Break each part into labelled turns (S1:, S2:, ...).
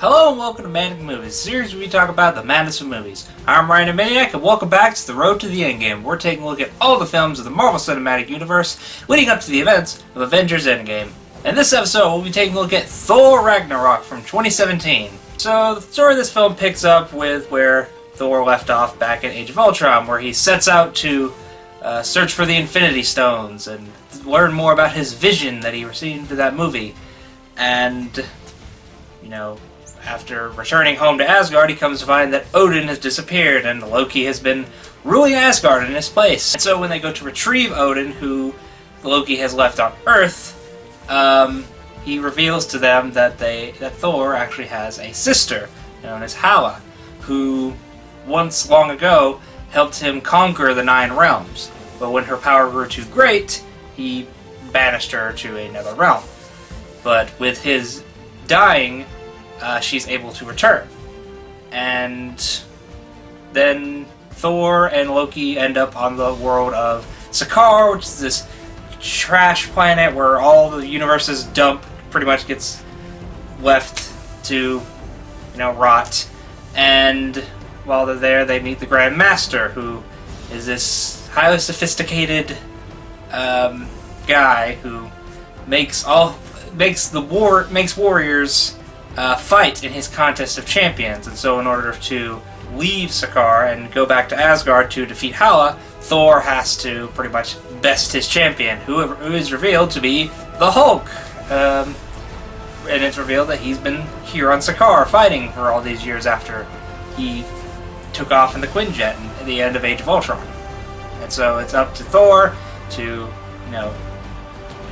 S1: Hello and welcome to Manic Movies, a series where we talk about the madness of movies. I'm Ryanimaniac and welcome back to The Road to the Endgame. We're taking a look at all the films of the Marvel Cinematic Universe leading up to the events of Avengers Endgame. In this episode, we'll be taking a look at Thor Ragnarok from 2017. So, the story of this film picks up with where Thor left off back in Age of Ultron, where he sets out to search for the Infinity Stones and learn more about his vision that he received in that movie. And, after returning home to Asgard, he comes to find that Odin has disappeared and Loki has been ruling Asgard in his place. And so when they go to retrieve Odin, who Loki has left on Earth, he reveals to them that Thor actually has a sister known as Hela, who once long ago helped him conquer the 9 realms. But when her power grew too great, he banished her to another realm. But with his dying, she's able to return. And then Thor and Loki end up on the world of Sakaar, which is this trash planet where all the universe's dump pretty much gets left to, rot. And while they're there, they meet the Grand Master, who is this highly sophisticated guy who makes warriors fight in his contest of champions. And so in order to leave Sakaar and go back to Asgard to defeat Hela, Thor has to pretty much best his champion, who is revealed to be the Hulk. And it's revealed that he's been here on Sakaar fighting for all these years after he took off in the Quinjet at the end of Age of Ultron. And so it's up to Thor to,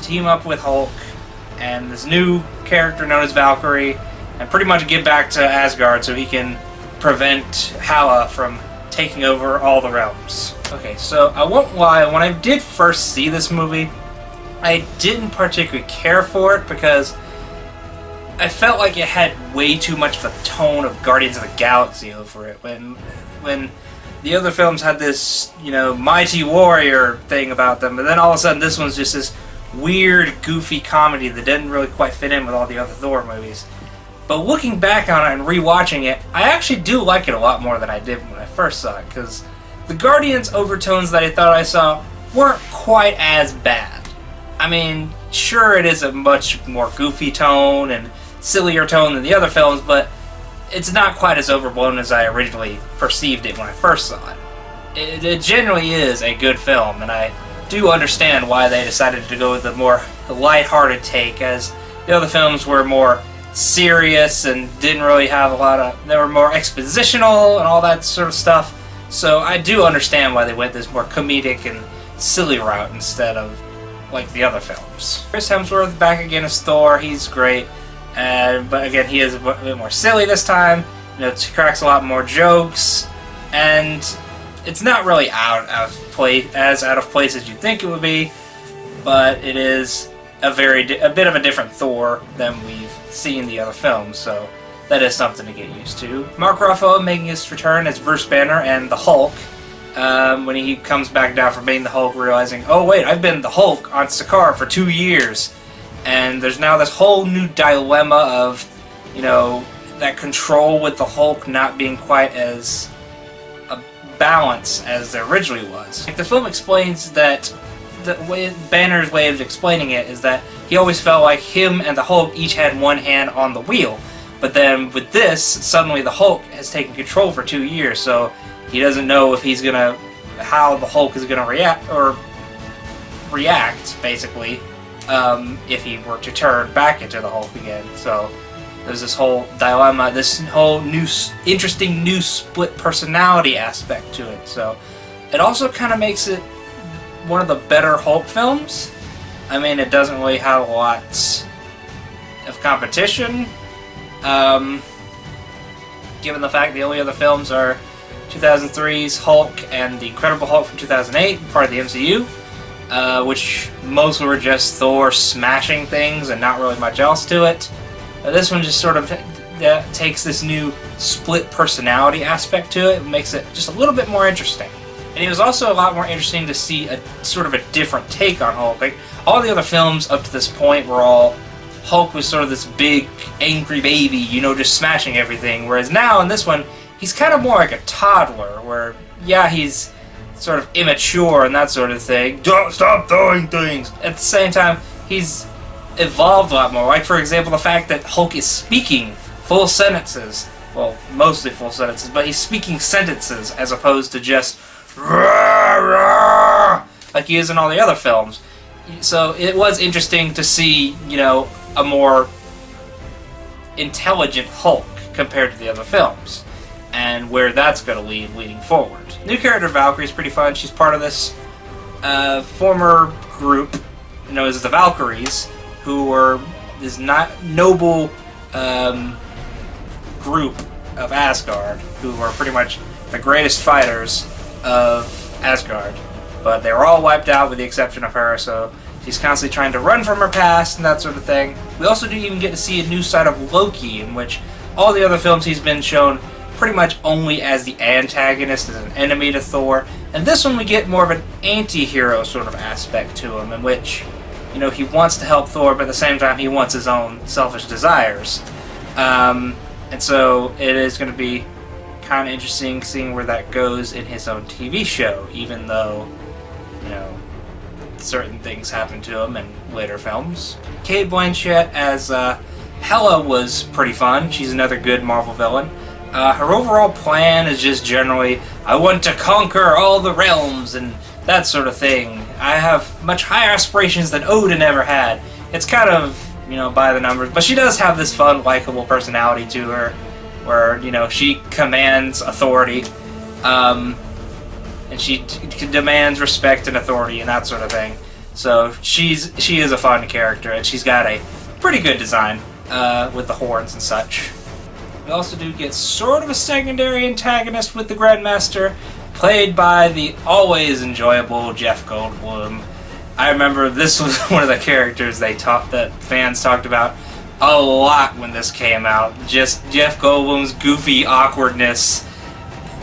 S1: team up with Hulk and this new character known as Valkyrie, and pretty much get back to Asgard so he can prevent Hela from taking over all the realms. Okay, so I won't lie, when I did first see this movie, I didn't particularly care for it because I felt like it had way too much of a tone of Guardians of the Galaxy over it. When the other films had this, mighty warrior thing about them, but then all of a sudden this one's just this weird, goofy comedy that didn't really quite fit in with all the other Thor movies. But looking back on it and rewatching it, I actually do like it a lot more than I did when I first saw it, because the Guardians overtones that I thought I saw weren't quite as bad. I mean, sure, it is a much more goofy tone and sillier tone than the other films, but it's not quite as overblown as I originally perceived it when I first saw it. It generally is a good film, and I do understand why they decided to go with a more light-hearted take, as the other films were more serious and didn't really have a lot of... They were more expositional and all that sort of stuff. So I do understand why they went this more comedic and silly route instead of like the other films. Chris Hemsworth back again as Thor. He's great, but again he is a bit more silly this time. Cracks a lot more jokes, and it's not really out of place as you think it would be, but it is a bit of a different Thor than we've seen the other films, so that is something to get used to. Mark Ruffalo making his return as Bruce Banner and the Hulk, when he comes back down from being the Hulk, realizing, oh wait, I've been the Hulk on Sakaar for 2 years, and there's now this whole new dilemma of, that control with the Hulk not being quite as balance as there originally was. The film explains that Banner's way of explaining it is that he always felt like him and the Hulk each had one hand on the wheel, but then with this, suddenly the Hulk has taken control for 2 years, so he doesn't know if how the Hulk is gonna react basically, if he were to turn back into the Hulk again. So there's this whole dilemma, this whole interesting new split personality aspect to it. So it also kind of makes it one of the better Hulk films. I mean, it doesn't really have a lot of competition, given the fact the only other films are 2003's Hulk and The Incredible Hulk from 2008, part of the MCU, which mostly were just Thor smashing things and not really much else to it. This one just sort of takes this new split personality aspect to it and makes it just a little bit more interesting. And it was also a lot more interesting to see a sort of a different take on Hulk. Like, all the other films up to this point were all Hulk was sort of this big, angry baby, you know, just smashing everything. Whereas now, in this one, he's kind of more like a toddler, where, yeah, he's sort of immature and that sort of thing. Don't stop throwing things! At the same time, he's evolved a lot more. Like, for example, the fact that Hulk is speaking full sentences. Well, mostly full sentences, but he's speaking sentences as opposed to just rah, rah, like he is in all the other films. So it was interesting to see, you know, a more intelligent Hulk compared to the other films, and where that's going to lead leading forward. New character Valkyrie is pretty fun. She's part of this former group known as the Valkyries, who were this noble group of Asgard, who were pretty much the greatest fighters of Asgard. But they were all wiped out with the exception of her, so she's constantly trying to run from her past and that sort of thing. We also do even get to see a new side of Loki, in which all the other films he's been shown pretty much only as the antagonist, as an enemy to Thor. And this one we get more of an anti-hero sort of aspect to him, in which, you know, he wants to help Thor, but at the same time he wants his own selfish desires. And so it is going to be kind of interesting seeing where that goes in his own TV show, even though, you know, certain things happen to him in later films. Cate Blanchett as Hela was pretty fun. She's another good Marvel villain. Her overall plan is just generally, I want to conquer all the realms and that sort of thing. I have much higher aspirations than Odin ever had. It's kind of, you know, by the numbers, but she does have this fun, likable personality to her, where, you know, she commands authority, and she demands respect and authority and that sort of thing. So she is a fun character, and she's got a pretty good design with the horns and such. We also do get sort of a secondary antagonist with the Grandmaster, played by the always enjoyable Jeff Goldblum. I remember this was one of the characters that fans talked about a lot when this came out. Just Jeff Goldblum's goofy awkwardness.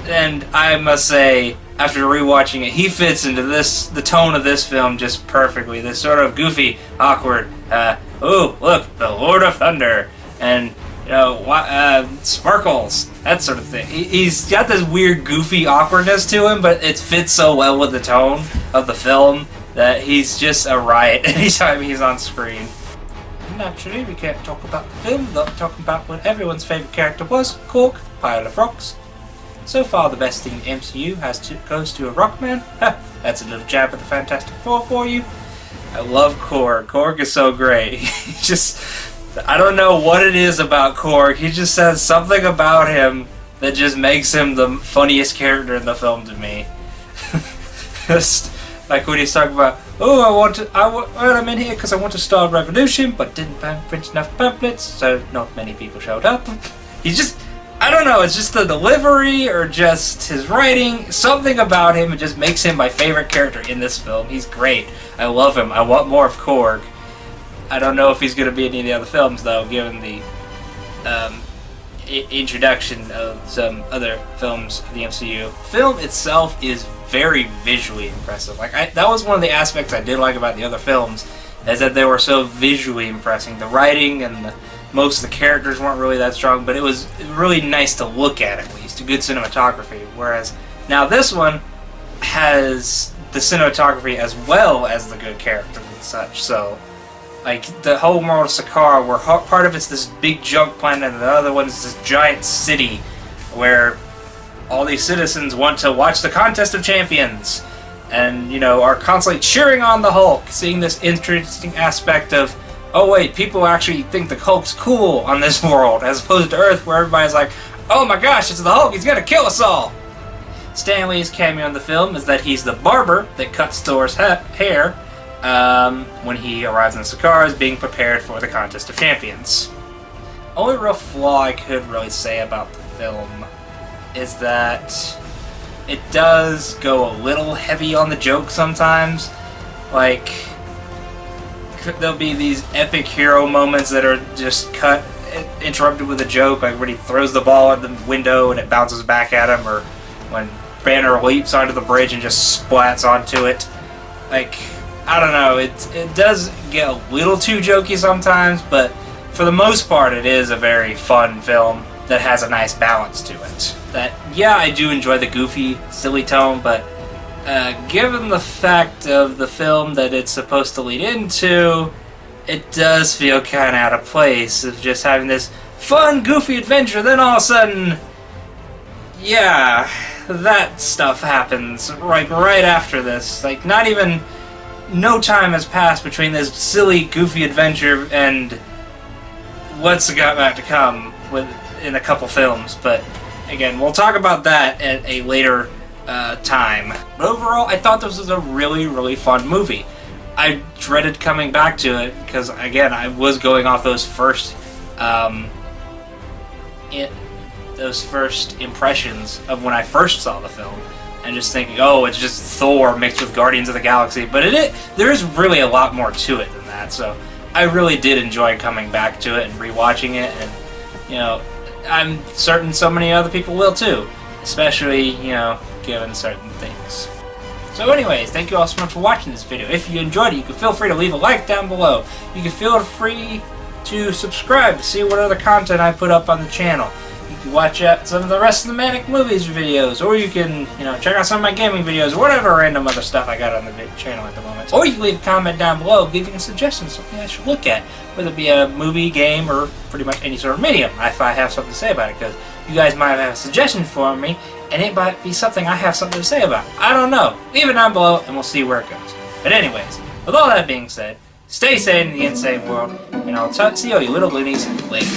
S1: And I must say, after rewatching it, he fits into the tone of this film just perfectly. This sort of goofy, awkward, oh, look, the Lord of Thunder, and, you know, sparkles, that sort of thing. He's got this weird, goofy awkwardness to him, but it fits so well with the tone of the film that he's just a riot anytime he's on screen. Naturally, we can't talk about the film without talking about what everyone's favourite character was, Korg, Pile of Rocks. So far, the best thing the MCU goes to a Rockman. That's a little jab at the Fantastic Four for you. I love Korg. Korg is so great. I don't know what it is about Korg. He just says something about him that just makes him the funniest character in the film to me. Just like when he's talking about, oh, I'm in here because I want to start a revolution, but didn't print enough pamphlets, so not many people showed up. He's just, I don't know, it's just the delivery or just his writing, something about him, it just makes him my favorite character in this film. He's great. I love him. I want more of Korg. I don't know if he's going to be in any of the other films, though, given the introduction of some other films of the MCU. Film itself is very visually impressive. That was one of the aspects I did like about the other films, is that they were so visually impressive. The writing and most of the characters weren't really that strong, but it was really nice to look at least. A good cinematography. Whereas now this one has the cinematography as well as the good characters and such. So, like, the whole world of Sakaar, where part of it's this big junk planet and the other one is this giant city where all these citizens want to watch the Contest of Champions and, you know, are constantly cheering on the Hulk, seeing this interesting aspect of, oh wait, people actually think the Hulk's cool on this world, as opposed to Earth, where everybody's like, oh my gosh, it's the Hulk, he's gonna kill us all! Stan Lee's cameo in the film is that he's the barber that cuts Thor's hair when he arrives in Sakaar, is being prepared for the Contest of Champions. Only real flaw I could really say about the film is that it does go a little heavy on the joke sometimes. Like, there'll be these epic hero moments that are just interrupted with a joke, like when he throws the ball at the window and it bounces back at him, or when Banner leaps onto the bridge and just splats onto it. Like, I don't know, it does get a little too jokey sometimes, but for the most part it is a very fun film that has a nice balance to it. That, yeah, I do enjoy the goofy, silly tone, but given the fact of the film that it's supposed to lead into, it does feel kind of out of place of just having this fun, goofy adventure, then all of a sudden, yeah, that stuff happens, like, right after this. Like, not even, no time has passed between this silly, goofy adventure and what's got back to come in a couple films, but again, we'll talk about that at a later time. But overall, I thought this was a really, really fun movie. I dreaded coming back to it because, again, I was going off those first impressions of when I first saw the film, and just thinking, oh, it's just Thor mixed with Guardians of the Galaxy. But there is really a lot more to it than that. So I really did enjoy coming back to it and rewatching it, and you know, I'm certain so many other people will too, especially, you know, given certain things. So anyways, thank you all so much for watching this video. If you enjoyed it, you can feel free to leave a like down below. You can feel free to subscribe to see what other content I put up on the channel. You can watch some of the rest of the Manic Movies videos, or you can, you know, check out some of my gaming videos, or whatever random other stuff I got on the channel at the moment. Or you can leave a comment down below giving a suggestion of something I should look at, whether it be a movie, game, or pretty much any sort of medium, if I have something to say about it, because you guys might have a suggestion for me, and it might be something I have something to say about. I don't know. Leave it down below, and we'll see where it goes. But anyways, with all that being said, stay sane in the insane world, and I'll see you little loonies later.